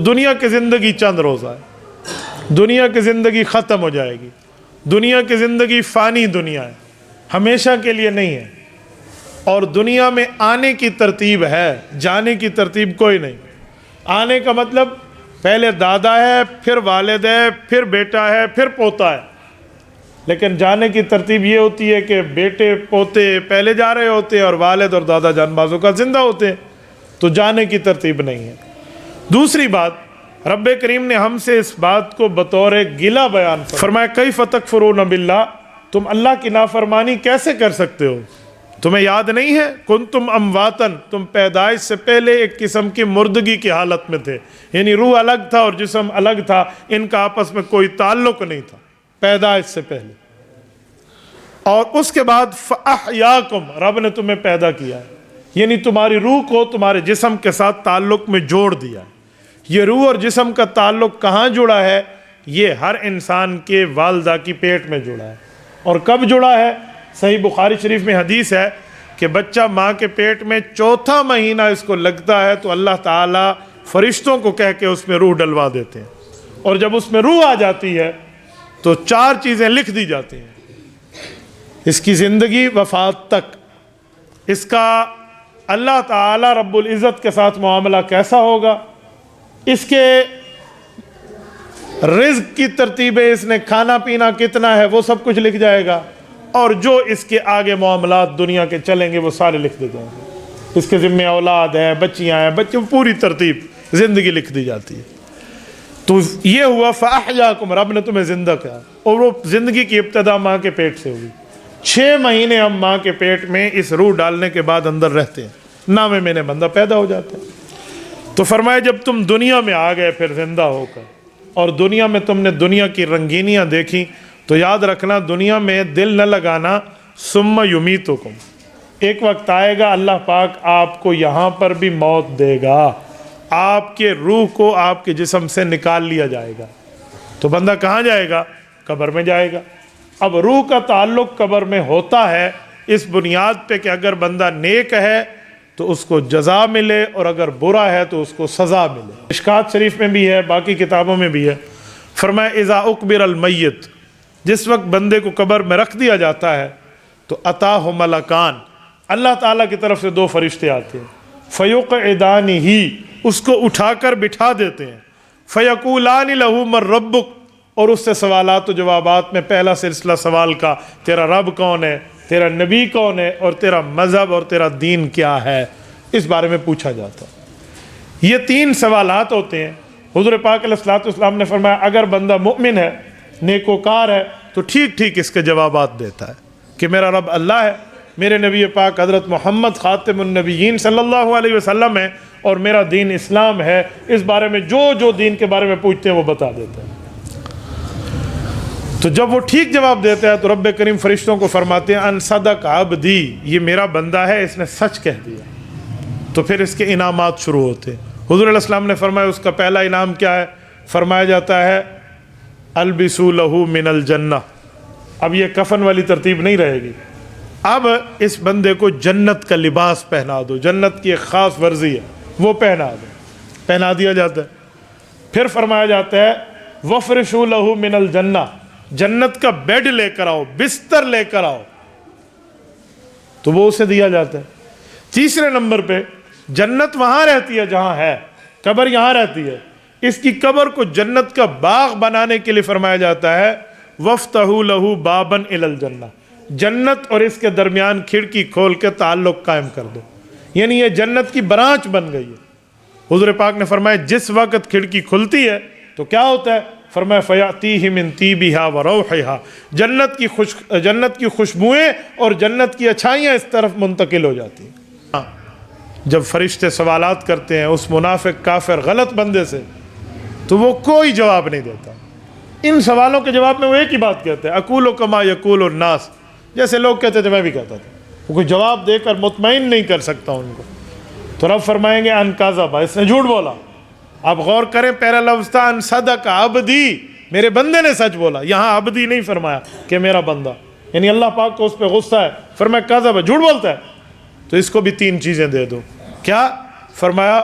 دنیا کی زندگی چند روزہ ہے، دنیا کی زندگی ختم ہو جائے گی، دنیا کی زندگی فانی دنیا ہے، ہمیشہ کے لیے نہیں ہے، اور دنیا میں آنے کی ترتیب ہے، جانے کی ترتیب کوئی نہیں۔ آنے کا مطلب پہلے دادا ہے، پھر والد ہے، پھر بیٹا ہے، پھر پوتا ہے، لیکن جانے کی ترتیب یہ ہوتی ہے کہ بیٹے پوتے پہلے جا رہے ہوتے ہیں اور والد اور دادا جان بازوں کا زندہ ہوتے ہیں، تو جانے کی ترتیب نہیں ہے۔ دوسری بات، رب کریم نے ہم سے اس بات کو بطور گلہ بیان فرمایا، کیف تکفرون باللہ، تم اللہ کی نافرمانی کیسے کر سکتے ہو؟ تمہیں یاد نہیں ہے کنتم امواتن، تم پیدائش سے پہلے ایک قسم کی مردگی کی حالت میں تھے، یعنی روح الگ تھا اور جسم الگ تھا، ان کا آپس میں کوئی تعلق نہیں تھا پیدائش سے پہلے، اور اس کے بعد فاحیاکم، رب نے تمہیں پیدا کیا ہے، یعنی تمہاری روح کو تمہارے جسم کے ساتھ تعلق میں جوڑ دیا ہے۔ یہ روح اور جسم کا تعلق کہاں جڑا ہے؟ یہ ہر انسان کے والدہ کی پیٹ میں جڑا ہے۔ اور کب جڑا ہے؟ صحیح بخاری شریف میں حدیث ہے کہ بچہ ماں کے پیٹ میں چوتھا مہینہ اس کو لگتا ہے تو اللہ تعالیٰ فرشتوں کو کہہ کے اس میں روح ڈلوا دیتے ہیں، اور جب اس میں روح آ جاتی ہے تو 4 چیزیں لکھ دی جاتی ہیں، اس کی زندگی وفات تک، اس کا اللہ تعالیٰ رب العزت کے ساتھ معاملہ کیسا ہوگا، اس کے رزق کی ترتیبیں، اس نے کھانا پینا کتنا ہے وہ سب کچھ لکھ جائے گا، اور جو اس کے آگے معاملات دنیا کے چلیں گے وہ سارے لکھ دی جائیں گے، اس کے ذمہ اولاد ہے، بچیاں ہیں، بچوں پوری ترتیب زندگی لکھ دی جاتی ہے۔ تو یہ ہوا فاحیاکم، رب نے تمہیں زندہ کیا، اور وہ زندگی کی ابتدا ماں کے پیٹ سے ہوئی۔ 6 مہینے ہم ماں کے پیٹ میں اس روح ڈالنے کے بعد اندر رہتے ہیں، نام میں نے بندہ پیدا ہو جاتا ہے۔ تو فرمایا جب تم دنیا میں آ گئے پھر زندہ ہو کر، اور دنیا میں تم نے دنیا کی رنگینیاں دیکھی، تو یاد رکھنا دنیا میں دل نہ لگانا، ثم یمیتکم، ایک وقت آئے گا اللہ پاک آپ کو یہاں پر بھی موت دے گا، آپ کے روح کو آپ کے جسم سے نکال لیا جائے گا، تو بندہ کہاں جائے گا؟ قبر میں جائے گا۔ اب روح کا تعلق قبر میں ہوتا ہے اس بنیاد پہ کہ اگر بندہ نیک ہے تو اس کو جزا ملے، اور اگر برا ہے تو اس کو سزا ملے۔ مشکات شریف میں بھی ہے، باقی کتابوں میں بھی ہے، فرمایا اذا اقبر المیت، جس وقت بندے کو قبر میں رکھ دیا جاتا ہے تو اتاہ ملکان، اللہ تعالیٰ کی طرف سے 2 فرشتے آتے ہیں، فیقعدانہ، اس کو اٹھا کر بٹھا دیتے ہیں، فیقولان لہ من ربک، اور اس سے سوالات و جوابات میں پہلا سلسلہ سوال کا، تیرا رب کون ہے، تیرا نبی کون ہے، اور تیرا مذہب اور تیرا دین کیا ہے، اس بارے میں پوچھا جاتا ہے۔ یہ 3 سوالات ہوتے ہیں۔ حضور پاک علیہ الصلوۃ والسلام نے فرمایا اگر بندہ مؤمن ہے، نیکوکار ہے، تو ٹھیک ٹھیک اس کے جوابات دیتا ہے کہ میرا رب اللہ ہے، میرے نبی پاک حضرت محمد خاتم النبیین صلی اللہ علیہ وسلم ہے، اور میرا دین اسلام ہے، اس بارے میں جو دین کے بارے میں پوچھتے ہیں وہ بتا دیتا ہے۔ تو جب وہ ٹھیک جواب دیتا ہے تو رب کریم فرشتوں کو فرماتے ہیں ان صدق عبدی، یہ میرا بندہ ہے، اس نے سچ کہہ دیا، تو پھر اس کے انعامات شروع ہوتے ہیں۔ حضور علیہ السلام نے فرمایا اس کا پہلا انعام کیا ہے؟ فرمایا جاتا ہے البسوا لہ من الجنہ، اب یہ کفن والی ترتیب نہیں رہے گی، اب اس بندے کو جنت کا لباس پہنا دو، جنت کی ایک خاص ورزی ہے وہ پہنا دو، پہنا دیا جاتا ہے۔ پھر فرمایا جاتا ہے وفرشوا لہ من الجنہ، جنت کا بیڈ لے کر آؤ، بستر لے کر آؤ، تو وہ اسے دیا جاتا ہے۔ تیسرے نمبر پہ جنت وہاں رہتی ہے جہاں ہے، قبر یہاں رہتی ہے، اس کی قبر کو جنت کا باغ بنانے کے لیے فرمایا جاتا ہے وَافْتَحُوا لَهُ بَابًا إِلَى الْجَنَّةِ، جنت اور اس کے درمیان کھڑکی کھول کے تعلق قائم کر دو، یعنی یہ جنت کی برانچ بن گئی ہے۔ حضور پاک نے فرمایا جس وقت کھڑکی کھلتی ہے تو کیا ہوتا ہے؟ فرمایا فَيَأْتِيهِ مِن طِيبِهَا وَرَوْحِهَا، جنت کی خوشبوئیں اور جنت کی اچھائیاں اس طرف منتقل ہو جاتی ہیں۔ جب فرشتے سوالات کرتے ہیں اس منافق کافر غلط بندے سے تو وہ کوئی جواب نہیں دیتا، ان سوالوں کے جواب میں وہ ایک ہی بات کہتے ہیں اقول کما یقول الناس، جیسے لوگ کہتے تھے میں بھی کہتا تھا، وہ کوئی جواب دے کر مطمئن نہیں کر سکتا ان کو۔ تو رب فرمائیں گے ان کذب، اس نے جھوٹ بولا۔ آپ غور کریں، پہلا لفظ تھا ان صدق عبدی، میرے بندے نے سچ بولا، یہاں عبدی نہیں فرمایا کہ میرا بندہ، یعنی اللہ پاک کو اس پہ غصہ ہے، فرمایا کذب، جھوٹ بولتا ہے، تو اس کو بھی 3 چیزیں دے دو۔ کیا فرمایا؟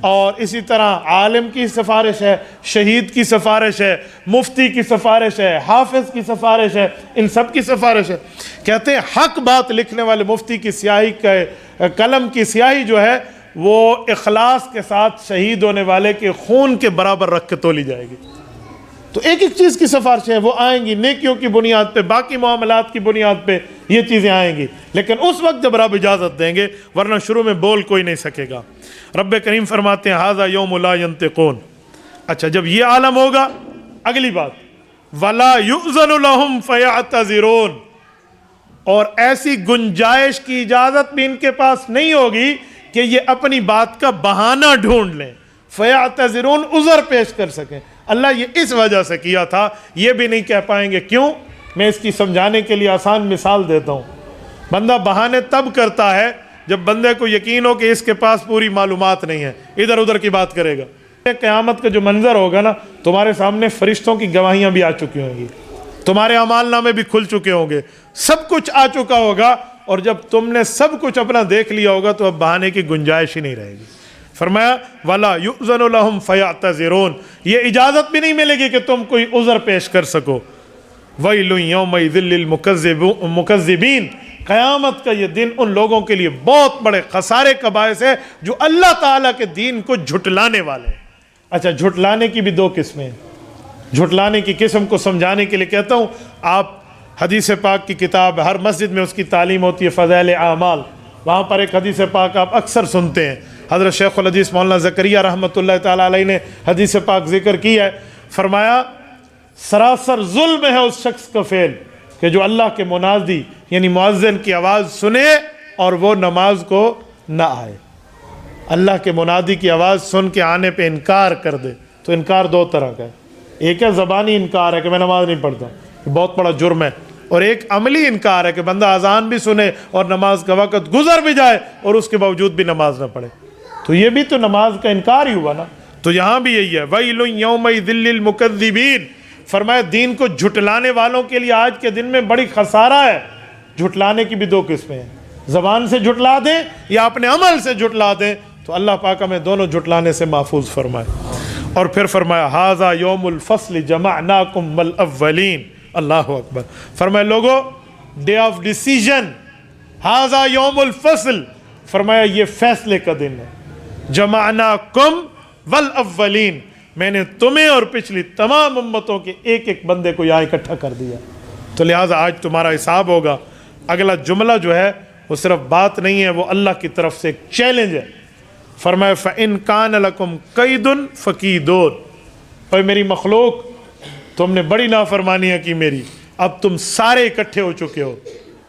اور اسی طرح عالم کی سفارش ہے، شہید کی سفارش ہے، مفتی کی سفارش ہے، حافظ کی سفارش ہے، ان سب کی سفارش ہے۔ کہتے ہیں حق بات لکھنے والے مفتی کی سیاہی کا قلم کی سیاہی جو ہے وہ اخلاص کے ساتھ شہید ہونے والے کے خون کے برابر رکھ کے تولی جائے گی۔ تو ایک ایک چیز کی سفارشیں ہیں، وہ آئیں گی نیکیوں کی بنیاد پہ، باقی معاملات کی بنیاد پہ یہ چیزیں آئیں گی، لیکن اس وقت جب رب اجازت دیں گے، ورنہ شروع میں بول کوئی نہیں سکے گا۔ رب کریم فرماتے ہیں ھذا یوم لا ینطقون۔ اچھا جب یہ عالم ہوگا، اگلی بات ولا یؤذن لهم فیعتذرون، اور ایسی گنجائش کی اجازت بھی ان کے پاس نہیں ہوگی کہ یہ اپنی بات کا بہانہ ڈھونڈ لیں، فیعتذرون عذر پیش کر سکیں۔ اللہ یہ اس وجہ سے کیا تھا، یہ بھی نہیں کہہ پائیں گے۔ کیوں؟ میں اس کی سمجھانے کے لیے آسان مثال دیتا ہوں۔ بندہ بہانے تب کرتا ہے جب بندے کو یقین ہو کہ اس کے پاس پوری معلومات نہیں ہے، ادھر ادھر کی بات کرے گا۔ قیامت کا جو منظر ہوگا نا، تمہارے سامنے فرشتوں کی گواہیاں بھی آ چکی ہوں گی، تمہارے اعمال نامے بھی کھل چکے ہوں گے، سب کچھ آ چکا ہوگا، اور جب تم نے سب کچھ اپنا دیکھ لیا ہوگا تو اب بہانے کی گنجائش ہی نہیں رہے گی۔ فرمایا وَلَا يُؤْذَنُ لَهُمْ فَيَعْتَذِرُونَ، یہ اجازت بھی نہیں ملے گی کہ تم کوئی عذر پیش کر سکو۔ وَيْلٌ يَوْمَئِذٍ لِّلْمُكَذِّبِينَ، قیامت کا یہ دن ان لوگوں کے لیے بہت بڑے خسارے کا باعث ہے جو اللہ تعالیٰ کے دین کو جھٹلانے والے ہیں۔ اچھا جھٹلانے کی بھی دو قسمیں ہیں۔ جھٹلانے کی قسم کو سمجھانے کے لیے کہتا ہوں، آپ حدیث پاک کی کتاب، ہر مسجد میں اس کی تعلیم ہوتی ہے، فضائل اعمال، وہاں پر ایک حدیث پاک آپ اکثر سنتے ہیں۔ حضرت شیخ الحدیث مولانا زکریا رحمۃ اللہ تعالیٰ علیہ نے حدیث پاک ذکر کی ہے، فرمایا سراسر ظلم ہے اس شخص کا فعل کہ جو اللہ کے منادی یعنی مؤذن کی آواز سنے اور وہ نماز کو نہ آئے۔ اللہ کے منادی کی آواز سن کے آنے پہ انکار کر دے، تو انکار دو طرح کا ہے، ایک ہے زبانی انکار ہے کہ میں نماز نہیں پڑھتا، بہت بڑا جرم ہے، اور ایک عملی انکار ہے کہ بندہ اذان بھی سنے اور نماز کا وقت گزر بھی جائے اور اس کے باوجود بھی نماز نہ پڑھے، تو یہ بھی تو نماز کا انکار ہی ہوا نا۔ تو یہاں بھی یہی ہے وَيْلٌ يَوْمَئِذٍ لِّلْمُكَذِّبِينَ، فرمایا دین کو جھٹلانے والوں کے لیے آج کے دن میں بڑی خسارہ ہے۔ جھٹلانے کی بھی دو قسمیں ہیں، زبان سے جھٹلا دیں یا اپنے عمل سے جھٹلا دیں، تو اللہ پاک ہمیں دونوں جھٹلانے سے محفوظ فرمائے۔ اور پھر فرمایا ھذا یوم الفصل جمعناکم والاولین، اللہ اکبر۔ فرمایا لوگو ڈے آف ڈیسیژن، ھذا یوم الفصل، فرمایا یہ فیصلے کا دن ہے، جمعناکم والاولین، میں نے تمہیں اور پچھلی تمام امتوں کے ایک ایک بندے کو یہاں اکٹھا کر دیا، تو لہٰذا آج تمہارا حساب ہوگا۔ اگلا جملہ جو ہے وہ صرف بات نہیں ہے، وہ اللہ کی طرف سے ایک چیلنج ہے۔ فرمایا فَإِن كَانَ لَكُمْ قَيْدٌ فَكِيدُونَ، اے میری مخلوق تم نے بڑی نافرمانیاں کی میری، اب تم سارے اکٹھے ہو چکے ہو،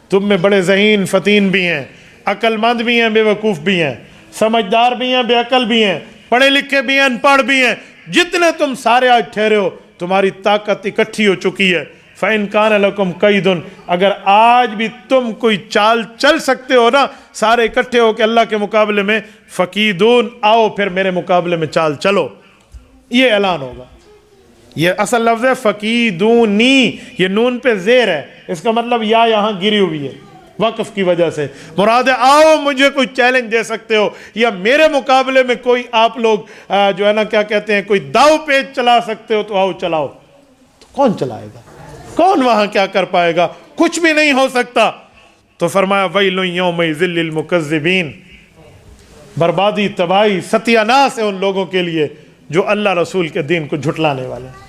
تم میں بڑے ذہین فتین بھی ہیں، عقل مند بھی ہیں، بے وقوف بھی ہیں، سمجھدار بھی ہیں، بے عقل بھی ہیں، پڑھے لکھے بھی ہیں، ان پڑھ بھی ہیں، جتنے تم سارے آج ٹھہرے ہو تمہاری طاقت اکٹھی ہو چکی ہے۔ فَإِن كَانَ لَكُمْ قَيْدٌ، اگر آج بھی تم کوئی چال چل سکتے ہو نا، سارے اکٹھے ہو کہ اللہ کے مقابلے میں، فَقِیدُون، آؤ پھر میرے مقابلے میں چال چلو، یہ اعلان ہوگا۔ یہ اصل لفظ ہے فَقِیدُونِی، یہ نون پہ زیر ہے، اس کا مطلب یا یہاں گری ہوئی ہے وقف کی وجہ سے، مراد ہے آؤ مجھے کوئی چیلنج دے سکتے ہو یا میرے مقابلے میں کوئی آپ لوگ جو ہے نا کیا کہتے ہیں کوئی داؤ پیچ چلا سکتے ہو تو آؤ چلاؤ۔ تو کون چلائے گا؟ کون وہاں کیا کر پائے گا؟ کچھ بھی نہیں ہو سکتا۔ تو فرمایا وَيْلٌ يَوْمَئِذٍ لِّلْمُكَذِّبِينَ، بربادی، تباہی، ستیہ ناس ہے ان لوگوں کے لیے جو اللہ رسول کے دین کو جھٹلانے والے ہیں۔